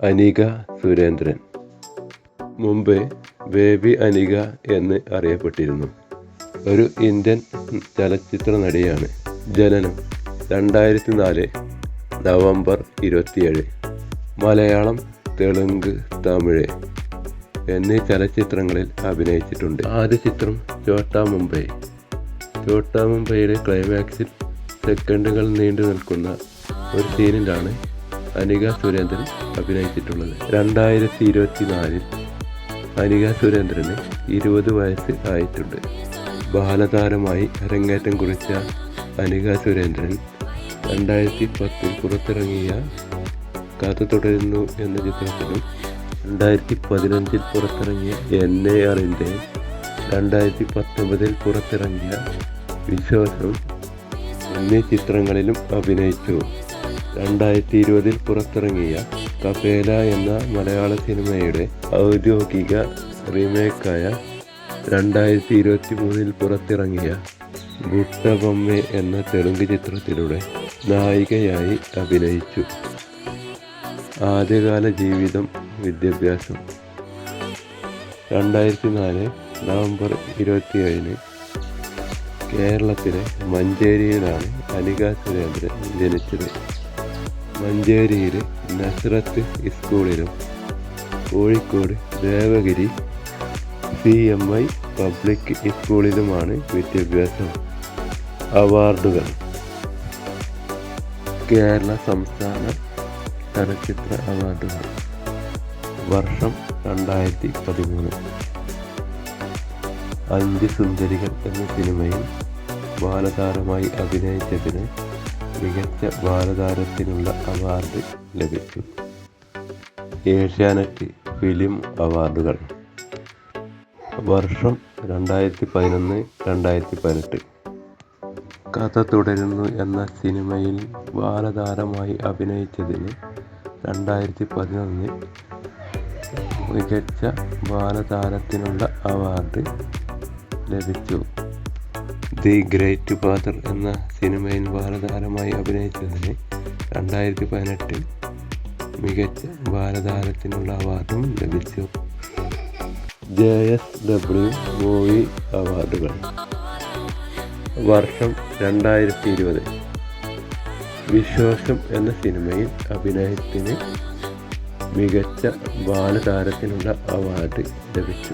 അനിക സുരേന്ദ്രൻ. മുമ്പ് ബേബി അനിക എന്ന് അറിയപ്പെട്ടിരുന്നു. ഒരു ഇന്ത്യൻ ചലച്ചിത്ര നടിയാണ്. ജനനം 2004 നവംബർ 27. മലയാളം, തെലുങ്ക്, തമിഴ് എന്നീ ചലച്ചിത്രങ്ങളിൽ അഭിനയിച്ചിട്ടുണ്ട്. ആദ്യ ചിത്രം ഛോട്ടാ മുംബൈ. ഛോട്ടാ മുംബൈയുടെ ക്ലൈമാക്സിൽ സെക്കൻഡുകൾ നീണ്ടു നിൽക്കുന്ന ഒരു സീനിലാണ് അനിക സുരേന്ദ്രൻ അഭിനയിച്ചിട്ടുള്ളത്. 2024 അനിക സുരേന്ദ്രന് 20 വയസ്സ് ആയിട്ടുണ്ട്. ബാലതാരമായി അരങ്ങേറ്റം കുറിച്ച അനിക സുരേന്ദ്രൻ 2010 പുറത്തിറങ്ങിയ കഥ തുടരുന്നു എന്ന ചിത്രത്തിലും 2015 പുറത്തിറങ്ങിയ NARന്റെ 2019 പുറത്തിറങ്ങിയ വിശ്വാസം എന്നീ ചിത്രങ്ങളിലും അഭിനയിച്ചു. 2020 പുറത്തിറങ്ങിയ കപേല എന്ന മലയാള സിനിമയുടെ ഔദ്യോഗിക റീമേക്കായ 2023 പുറത്തിറങ്ങിയ ബുട്ടബൊമ്മ എന്ന തെലുങ്ക് ചിത്രത്തിലൂടെ നായികയായി അഭിനയിച്ചു. ആദ്യകാല ജീവിതം, വിദ്യാഭ്യാസം. 2004 നവംബർ 27 കേരളത്തിലെ മഞ്ചേരിയിലാണ് അനിക സുരേന്ദ്രൻ ജനിച്ചത്. മഞ്ചേരിയിൽ നസ്രത്ത് സ്കൂളിലും കോഴിക്കോട് ദേവഗിരി CMI പബ്ലിക് സ്കൂളിലുമാണ് വിദ്യാഭ്യാസം. അവാർഡുകൾ. കേരള സംസ്ഥാന ചലച്ചിത്ര അവാർഡുകൾ. വർഷം 2013. 5 സുന്ദരികൾ എന്ന സിനിമയിൽ ബാലതാരമായി അഭിനയിച്ചതിന് മികച്ച ബാലതാരത്തിനുള്ള അവാർഡ് ലഭിച്ചു. ഏഷ്യാനെറ്റ് ഫിലിം അവാർഡുകൾ. വർഷം 2011-2018. കഥ തുടരുന്നു എന്ന സിനിമയിൽ ബാലതാരമായി അഭിനയിച്ചതിന് 2011 മികച്ച ബാലതാരത്തിനുള്ള അവാർഡ് ലഭിച്ചു. ദി ഗ്രേറ്റ് ഫാദർ എന്ന സിനിമയിൽ ബാലതാരമായി അഭിനയിച്ചതിന് 2018 മികച്ച ബാലതാരത്തിനുള്ള അവാർഡും ലഭിച്ചു. JSW മൂവി അവാർഡുകൾ. വർഷം 2020. വിശ്വാസം എന്ന സിനിമയിൽ അഭിനയത്തിന് മികച്ച ബാലതാരത്തിനുള്ള അവാർഡ് ലഭിച്ചു.